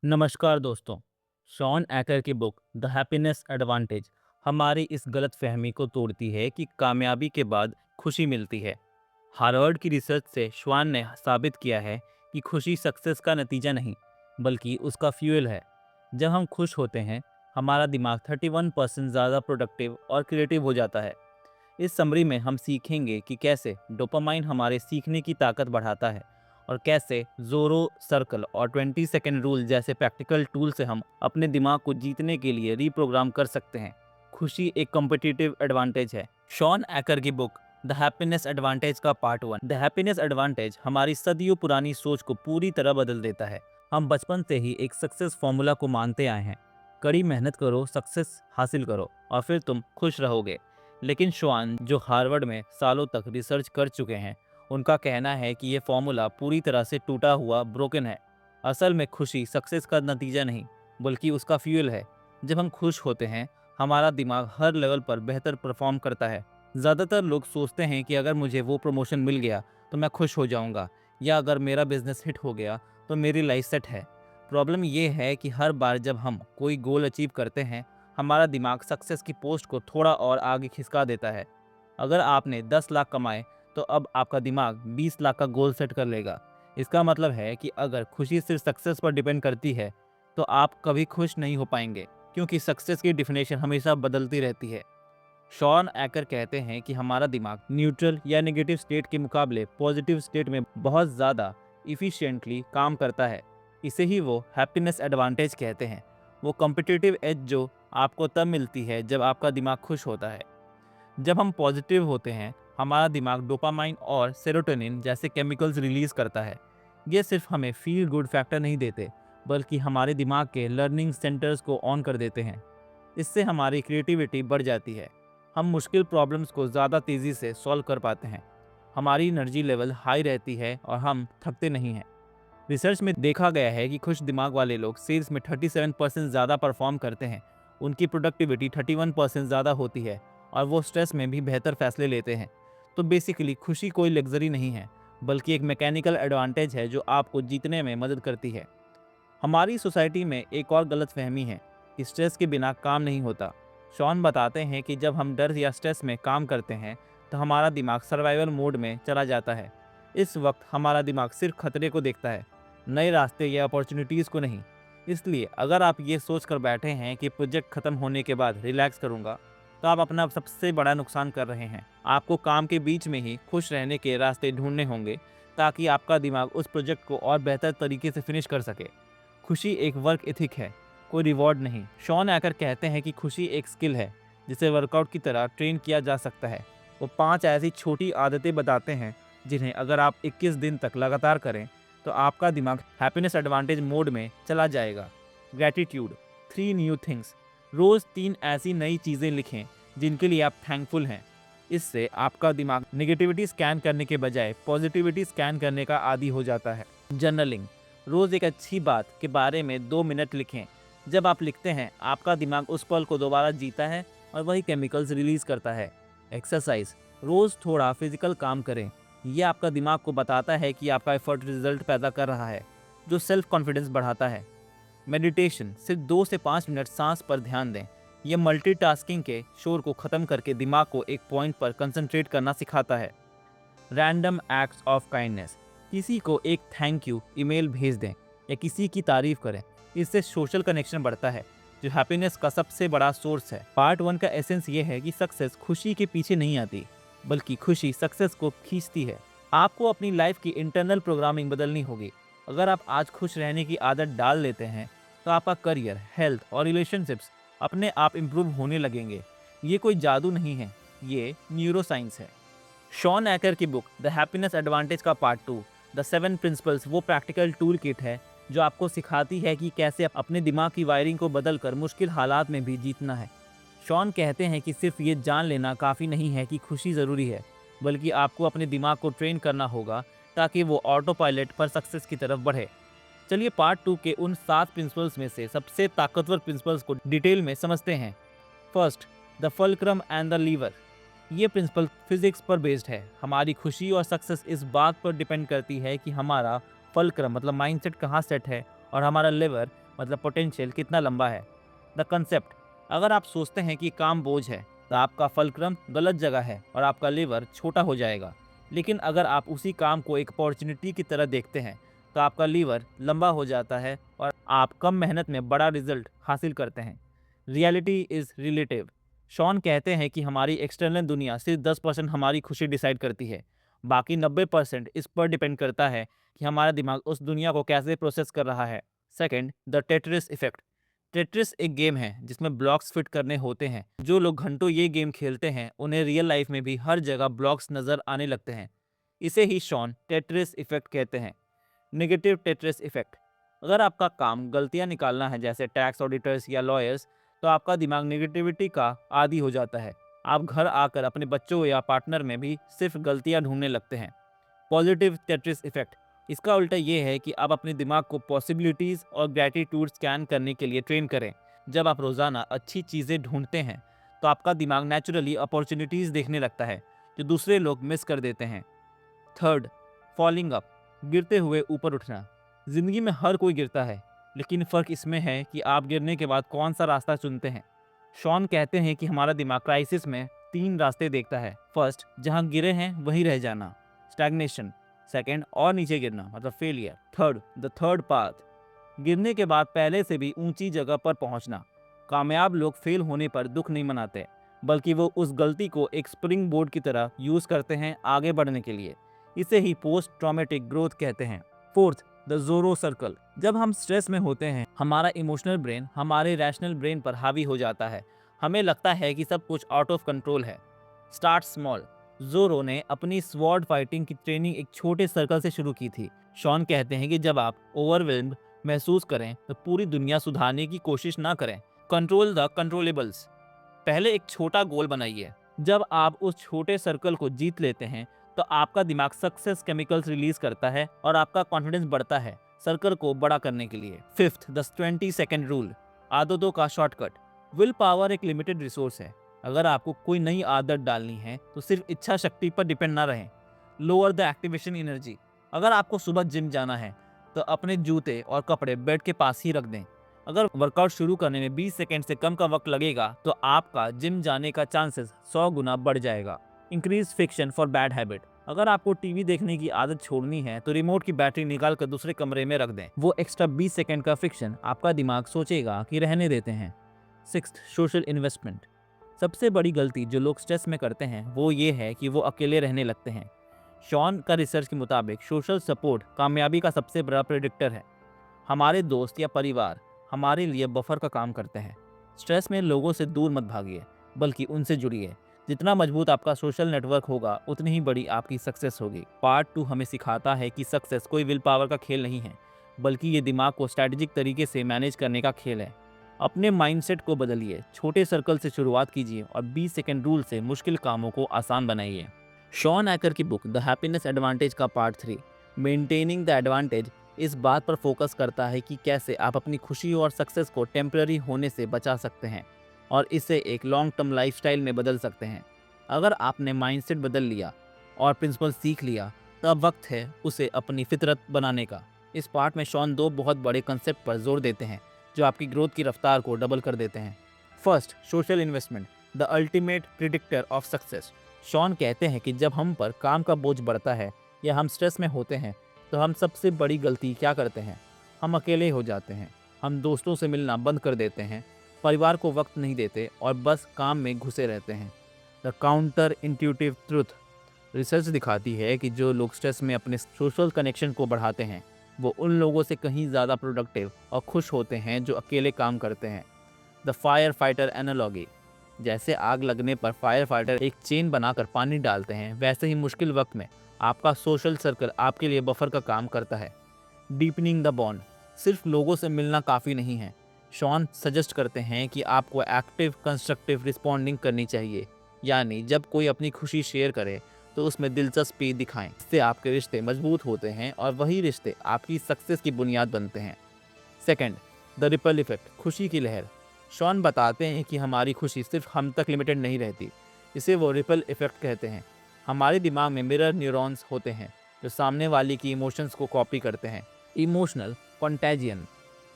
नमस्कार दोस्तों। शॉन एकर की बुक द हैप्पीनेस एडवांटेज हमारी इस गलत फहमी को तोड़ती है कि कामयाबी के बाद खुशी मिलती है। हार्वर्ड की रिसर्च से श्वान ने साबित किया है कि खुशी सक्सेस का नतीजा नहीं बल्कि उसका फ्यूल है। जब हम खुश होते हैं हमारा दिमाग 31% ज़्यादा प्रोडक्टिव और क्रिएटिव हो जाता है। इस समरी में हम सीखेंगे कि कैसे डोपामाइन हमारे सीखने की ताकत बढ़ाता है और कैसे ज़ोरो सर्कल और 20 सेकेंड रूल जैसे प्रैक्टिकल टूल से हम अपने दिमाग को जीतने के लिए रीप्रोग्राम कर सकते हैं। खुशी एक कॉम्पिटिटिव एडवांटेज है। शॉन एकर की बुक द हैप्पीनेस एडवांटेज का पार्ट 1। द हैप्पीनेस एडवांटेज हमारी सदियों पुरानी सोच को पूरी तरह बदल देता है। हम बचपन से ही एक सक्सेस फॉर्मूला को मानते आए हैं, कड़ी मेहनत करो, सक्सेस हासिल करो और फिर तुम खुश रहोगे। लेकिन श्वान, जो हार्वर्ड में सालों तक रिसर्च कर चुके हैं, उनका कहना है कि ये फॉर्मूला पूरी तरह से टूटा हुआ ब्रोकन है। असल में खुशी सक्सेस का नतीजा नहीं बल्कि उसका फ्यूल है। जब हम खुश होते हैं हमारा दिमाग हर लेवल पर बेहतर परफॉर्म करता है। ज़्यादातर लोग सोचते हैं कि अगर मुझे वो प्रमोशन मिल गया तो मैं खुश हो जाऊंगा, या अगर मेरा बिजनेस हिट हो गया तो मेरी लाइफ सेट है। प्रॉब्लम ये है कि हर बार जब हम कोई गोल अचीव करते हैं हमारा दिमाग सक्सेस की पोस्ट को थोड़ा और आगे खिसका देता है। अगर आपने 10 लाख कमाए तो अब आपका दिमाग 20 लाख का गोल सेट कर लेगा। इसका मतलब है कि अगर खुशी सिर्फ सक्सेस पर डिपेंड करती है तो आप कभी खुश नहीं हो पाएंगे, क्योंकि सक्सेस की डिफिनेशन हमेशा बदलती रहती है। शॉन एकर कहते हैं कि हमारा दिमाग न्यूट्रल या नेगेटिव स्टेट के मुकाबले पॉजिटिव स्टेट में बहुत ज़्यादा इफ़िशिएंटली काम करता है। इसे ही वो हैप्पीनेस एडवांटेज कहते हैं। वो कॉम्पिटिटिव एज जो आपको तब मिलती है जब आपका दिमाग खुश होता है। जब हम पॉजिटिव होते हैं हमारा दिमाग डोपामाइन और सेरोटोनिन जैसे केमिकल्स रिलीज करता है। ये सिर्फ हमें फील गुड फैक्टर नहीं देते बल्कि हमारे दिमाग के लर्निंग सेंटर्स को ऑन कर देते हैं। इससे हमारी क्रिएटिविटी बढ़ जाती है। हम मुश्किल प्रॉब्लम्स को ज़्यादा तेज़ी से सॉल्व कर पाते हैं। हमारी एनर्जी लेवल हाई रहती है और हम थकते नहीं हैं। रिसर्च में देखा गया है कि खुश दिमाग वाले लोग सेल्स में 37% ज़्यादा परफॉर्म करते हैं, उनकी प्रोडक्टिविटी 31% ज़्यादा होती है और वो स्ट्रेस में भी बेहतर फैसले लेते हैं। तो बेसिकली खुशी कोई लग्जरी नहीं है बल्कि एक मैकेनिकल एडवांटेज है जो आपको जीतने में मदद करती है। हमारी सोसाइटी में एक और गलत फहमी है कि स्ट्रेस के बिना काम नहीं होता। शॉन बताते हैं कि जब हम डर या स्ट्रेस में काम करते हैं तो हमारा दिमाग सर्वाइवल मोड में चला जाता है। इस वक्त हमारा दिमाग सिर्फ खतरे को देखता है, नए रास्ते या अपॉर्चुनिटीज़ को नहीं। इसलिए अगर आप ये सोच कर बैठे हैं कि प्रोजेक्ट ख़त्म होने के बाद रिलैक्स करूँगा, तो आप अपना सबसे बड़ा नुकसान कर रहे हैं। आपको काम के बीच में ही खुश रहने के रास्ते ढूंढने होंगे ताकि आपका दिमाग उस प्रोजेक्ट को और बेहतर तरीके से फिनिश कर सके। खुशी एक वर्क एथिक है, कोई रिवॉर्ड नहीं। शॉन एकर कहते हैं कि खुशी एक स्किल है जिसे वर्कआउट की तरह ट्रेन किया जा सकता है। वो 5 ऐसी छोटी आदतें बताते हैं जिन्हें अगर आप 21 दिन तक लगातार करें तो आपका दिमाग हैप्पीनेस एडवांटेज मोड में चला जाएगा। Gratitude, 3 new things. रोज़ 3 ऐसी नई चीज़ें लिखें जिनके लिए आप थैंकफुल हैं। इससे आपका दिमाग नेगेटिविटी स्कैन करने के बजाय पॉजिटिविटी स्कैन करने का आदी हो जाता है। जर्नलिंग, रोज़ एक अच्छी बात के बारे में 2 मिनट लिखें। जब आप लिखते हैं आपका दिमाग उस पल को दोबारा जीता है और वही केमिकल्स रिलीज़ करता है। एक्सरसाइज, रोज़ थोड़ा फिजिकल काम करें। यह आपका दिमाग को बताता है कि आपका एफर्ट रिजल्ट पैदा कर रहा है, जो सेल्फ कॉन्फिडेंस बढ़ाता है। मेडिटेशन, सिर्फ 2 से 5 मिनट सांस पर ध्यान दें। यह मल्टीटास्किंग के शोर को ख़त्म करके दिमाग को एक पॉइंट पर कंसंट्रेट करना सिखाता है। रैंडम एक्ट्स ऑफ काइंडनेस, किसी को एक थैंक यू ईमेल भेज दें या किसी की तारीफ करें। इससे सोशल कनेक्शन बढ़ता है जो हैप्पीनेस का सबसे बड़ा सोर्स है। पार्ट 1 का एसेंस ये है कि सक्सेस खुशी के पीछे नहीं आती बल्कि खुशी सक्सेस को खींचती है। आपको अपनी लाइफ की इंटरनल प्रोग्रामिंग बदलनी होगी। अगर आप आज खुश रहने की आदत डाल लेते हैं तो आपका करियर, हेल्थ और रिलेशनशिप्स अपने आप इम्प्रूव होने लगेंगे। ये कोई जादू नहीं है, ये न्यूरो साइंस है। शॉन एकर की बुक द हैप्पीनेस एडवांटेज का पार्ट 2, द 7 प्रिंसिपल्स, वो प्रैक्टिकल टूल किट है जो आपको सिखाती है कि कैसे अपने दिमाग की वायरिंग को बदलकर मुश्किल हालात में भी जीतना है। शॉन कहते हैं कि सिर्फ ये जान लेना काफ़ी नहीं है कि खुशी ज़रूरी है, बल्कि आपको अपने दिमाग को ट्रेन करना होगा ताकि वो ऑटो पायलट पर सक्सेस की तरफ बढ़े। चलिए पार्ट 2 के उन 7 प्रिंसिपल्स में से सबसे ताकतवर प्रिंसिपल्स को डिटेल में समझते हैं। First, the fulcrum and the lever. ये प्रिंसिपल फिजिक्स पर बेस्ड है। हमारी खुशी और सक्सेस इस बात पर डिपेंड करती है कि हमारा फल्क्रम मतलब माइंडसेट कहाँ सेट है और हमारा लिवर मतलब पोटेंशियल कितना लंबा है। द कंसेप्ट, अगर आप सोचते हैं कि काम बोझ है तो आपका फलक्रम गलत जगह है और आपका लीवर छोटा हो जाएगा। लेकिन अगर आप उसी काम को एक अपॉर्चुनिटी की तरह देखते हैं तो आपका लीवर लंबा हो जाता है और आप कम मेहनत में बड़ा रिजल्ट हासिल करते हैं। Reality is relative. शॉन कहते हैं कि हमारी एक्सटर्नल दुनिया सिर्फ 10% हमारी खुशी डिसाइड करती है, बाकी 90% इस पर डिपेंड करता है कि हमारा दिमाग उस दुनिया को कैसे प्रोसेस कर रहा है। Second, the Tetris effect. Tetris एक गेम है जिसमें ब्लॉक्स फिट करने होते हैं। जो लोग घंटों ये गेम खेलते हैं उन्हें रियल लाइफ में भी हर जगह ब्लॉक्स नजर आने लगते हैं। इसे ही शॉन टेट्रिस इफेक्ट कहते हैं। नेगेटिव टेट्रिस इफेक्ट, अगर आपका काम गलतियां निकालना है जैसे टैक्स ऑडिटर्स या लॉयर्स, तो आपका दिमाग नेगेटिविटी का आदी हो जाता है। आप घर आकर अपने बच्चों या पार्टनर में भी सिर्फ गलतियां ढूंढने लगते हैं। पॉजिटिव टेट्रिस इफेक्ट, इसका उल्टा ये है कि आप अपने दिमाग को पॉसिबिलिटीज़ और ग्रैटिट्यूड स्कैन करने के लिए ट्रेन करें। जब आप रोज़ाना अच्छी चीज़ें ढूंढते हैं तो आपका दिमाग नेचुरली अपॉर्चुनिटीज़ देखने लगता है जो दूसरे लोग मिस कर देते हैं। थर्ड, फॉलिंग अप, गिरते हुए ऊपर उठना। ज़िंदगी में हर कोई गिरता है, लेकिन फ़र्क इसमें है कि आप गिरने के बाद कौन सा रास्ता चुनते हैं। शॉन कहते हैं कि हमारा दिमाग क्राइसिस में 3 रास्ते देखता है। फर्स्ट, जहाँ गिरे हैं वहीं रह जाना, स्टैग्नेशन। सेकंड, और नीचे गिरना मतलब failure. Third, the third path, गिरने के बाद पहले से भी ऊंची जगह पर पहुंचना। कामयाब लोग फेल होने पर दुख नहीं मनाते, बल्कि वो उस गलती को एक स्प्रिंग बोर्ड की तरह यूज करते हैं आगे बढ़ने के लिए। इसे ही पोस्ट ट्रॉमेटिक ग्रोथ कहते हैं। फोर्थ, द जोरो सर्कल, जब हम स्ट्रेस में होते हैं हमारा इमोशनल ब्रेन हमारे रैशनल ब्रेन पर हावी हो जाता है। हमें लगता है कि सब कुछ आउट ऑफ कंट्रोल है। स्टार्ट स्मॉल, जोरो ने अपनी स्वॉर्ड फाइटिंग की ट्रेनिंग एक छोटे सर्कल से शुरू की थी। शॉन कहते हैं कि जब आप ओवरवेल्म्ड महसूस करें तो पूरी दुनिया सुधारने की कोशिश ना करें, कंट्रोल द कंट्रोलेबल्स। पहले एक छोटा गोल बनाइए। जब आप उस छोटे सर्कल को जीत लेते हैं तो आपका दिमाग सक्सेस केमिकल्स रिलीज करता है और आपका कॉन्फिडेंस बढ़ता है सर्कल को बड़ा करने के लिए। फिफ्थ, द 20 सेकेंड रूल, आदतों का शॉर्टकट। विल पावर एक लिमिटेड रिसोर्स है। अगर आपको कोई नई आदत डालनी है तो सिर्फ इच्छा शक्ति पर डिपेंड ना रहें। लोअर द एक्टिवेशन एनर्जी, अगर आपको सुबह जिम जाना है तो अपने जूते और कपड़े बेड के पास ही रख दें। अगर वर्कआउट शुरू करने में 20 सेकंड से कम का वक्त लगेगा तो आपका जिम जाने का चांसेस 100 गुना बढ़ जाएगा। Increase fiction for bad habit, अगर आपको टीवी देखने की आदत छोड़नी है तो रिमोट की बैटरी निकाल कर दूसरे कमरे में रख दें। वो एक्स्ट्रा 20 सेकंड का फिक्शन आपका दिमाग सोचेगा कि रहने देते हैं। सिक्स्थ, सोशल इन्वेस्टमेंट, सबसे बड़ी गलती जो लोग स्ट्रेस में करते हैं वो ये है कि वो अकेले रहने लगते हैं। शॉन का रिसर्च के मुताबिक सोशल सपोर्ट कामयाबी का सबसे बड़ा प्रेडिक्टर है। हमारे दोस्त या परिवार हमारे लिए बफर का काम करते हैं। स्ट्रेस में लोगों से दूर मत भागिए, बल्कि उनसे जुड़िए। जितना मजबूत आपका सोशल नेटवर्क होगा उतनी ही बड़ी आपकी सक्सेस होगी। पार्ट 2 हमें सिखाता है कि सक्सेस कोई विल पावर का खेल नहीं है, बल्कि ये दिमाग को स्ट्रैटेजिक तरीके से मैनेज करने का खेल है। अपने माइंडसेट को बदलिए, छोटे सर्कल से शुरुआत कीजिए और 20 सेकंड रूल से मुश्किल कामों को आसान बनाइए। शॉन एकर की बुक द हैप्पीनेस एडवांटेज का पार्ट 3, मेंटेनिंग द एडवांटेज, इस बात पर फोकस करता है कि कैसे आप अपनी खुशी और सक्सेस को टेम्पररी होने से बचा सकते हैं और इसे एक लॉन्ग टर्म लाइफस्टाइल में बदल सकते हैं। अगर आपने माइंडसेट बदल लिया और प्रिंसिपल सीख लिया तो अब वक्त है उसे अपनी फितरत बनाने का। इस पार्ट में शॉन 2 बहुत बड़े कंसेप्ट पर जोर देते हैं जो आपकी ग्रोथ की रफ्तार को डबल कर देते हैं। First, social investment, the ultimate predictor of success. Shawn कहते हैं कि जब हम पर काम का बोझ बढ़ता है या हम स्ट्रेस में होते हैं तो हम सबसे बड़ी गलती क्या करते हैं? हम अकेले हो जाते हैं। हम दोस्तों से मिलना बंद कर देते हैं, परिवार को वक्त नहीं देते और बस काम में घुसे रहते हैं। The counter intuitive truth, research दिखाती है कि जो लोग स्ट्रेस में अपने सोशल कनेक्शन को बढ़ाते हैं वो उन लोगों से कहीं ज़्यादा प्रोडक्टिव और खुश होते हैं जो अकेले काम करते हैं। द फायर फाइटर एनालॉगी, जैसे आग लगने पर फायर फाइटर एक चेन बनाकर पानी डालते हैं, वैसे ही मुश्किल वक्त में आपका सोशल सर्कल आपके लिए बफर का काम करता है। डीपनिंग द बॉन्ड, सिर्फ लोगों से मिलना काफ़ी नहीं है। शॉन सजेस्ट करते हैं कि आपको एक्टिव कंस्ट्रक्टिव रिस्पॉन्डिंग करनी चाहिए, यानी जब कोई अपनी खुशी शेयर करे तो उसमें दिलचस्पी दिखाएं। इससे आपके रिश्ते मजबूत होते हैं और वही रिश्ते आपकी सक्सेस की बुनियाद बनते हैं। सेकंड, द रिपल इफेक्ट, खुशी की लहर। शॉन बताते हैं कि हमारी खुशी सिर्फ हम तक लिमिटेड नहीं रहती, इसे वो रिपल इफेक्ट कहते हैं। हमारे दिमाग में मिरर न्यूरॉन्स होते हैं जो सामने वाले की इमोशंस को कॉपी करते हैं। इमोशनल कंटेजियन,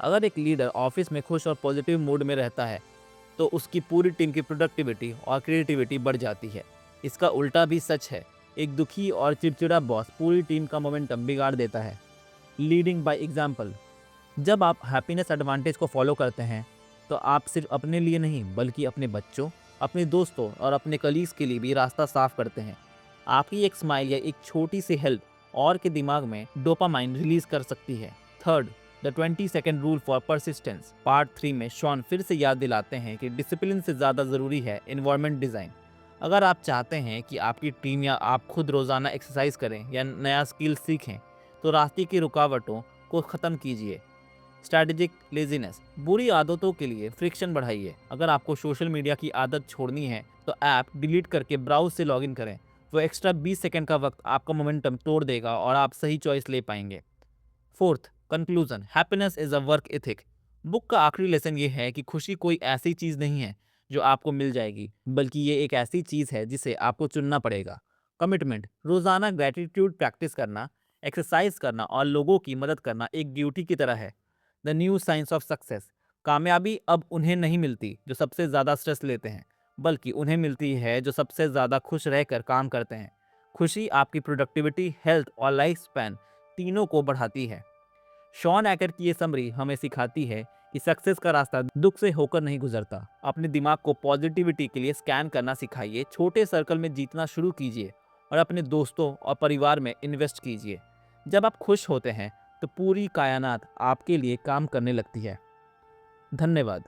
अगर एक लीडर ऑफिस में खुश और पॉजिटिव मूड में रहता है तो उसकी पूरी टीम की प्रोडक्टिविटी और क्रिएटिविटी बढ़ जाती है। इसका उल्टा भी सच है। एक दुखी और चिड़चिड़ा बॉस पूरी टीम का मोमेंटम बिगाड़ देता है। Leading by example. जब आप हैप्पीनेस एडवांटेज को फॉलो करते हैं तो आप सिर्फ अपने लिए नहीं बल्कि अपने बच्चों, अपने दोस्तों और अपने कलीग्स के लिए भी रास्ता साफ करते हैं। आपकी एक स्माइल या एक छोटी सी हेल्प और के दिमाग में डोपामाइन रिलीज कर सकती है। Third, the 20 second rule for persistence. Part 3 में शॉन फिर से याद दिलाते हैं कि डिसिप्लिन से ज़्यादा ज़रूरी है इन्वायरमेंट डिज़ाइन। अगर आप चाहते हैं कि आपकी टीम या आप खुद रोज़ाना एक्सरसाइज करें या नया स्किल सीखें तो रास्ते की रुकावटों को ख़त्म कीजिए। Strategic laziness. बुरी आदतों के लिए फ्रिक्शन बढ़ाइए। अगर आपको सोशल मीडिया की आदत छोड़नी है तो ऐप डिलीट करके ब्राउज से लॉगिन करें। वो एक्स्ट्रा 20 सेकंड का वक्त आपका मोमेंटम तोड़ देगा और आप सही चॉइस ले पाएंगे। Fourth, conclusion. Happiness is a work ethic. Book का आखिरी लेसन ये है कि खुशी कोई ऐसी चीज़ नहीं है जो आपको मिल जाएगी, बल्कि ये एक ऐसी चीज़ है जिसे आपको चुनना पड़ेगा। कमिटमेंट। रोज़ाना ग्रेटिट्यूड प्रैक्टिस करना, एक्सरसाइज करना और लोगों की मदद करना एक ड्यूटी की तरह है। The new science of success. कामयाबी अब उन्हें नहीं मिलती जो सबसे ज़्यादा स्ट्रेस लेते हैं, बल्कि उन्हें मिलती है जो सबसे ज़्यादा खुश रहकर काम करते हैं। खुशी आपकी प्रोडक्टिविटी, हेल्थ और लाइफ स्पैन तीनों को बढ़ाती है। शॉन एकर की ये समरी हमें सिखाती है कि सक्सेस का रास्ता दुख से होकर नहीं गुजरता। अपने दिमाग को पॉजिटिविटी के लिए स्कैन करना सिखाइए, छोटे सर्कल में जीतना शुरू कीजिए और अपने दोस्तों और परिवार में इन्वेस्ट कीजिए। जब आप खुश होते हैं तो पूरी कायनात आपके लिए काम करने लगती है। धन्यवाद।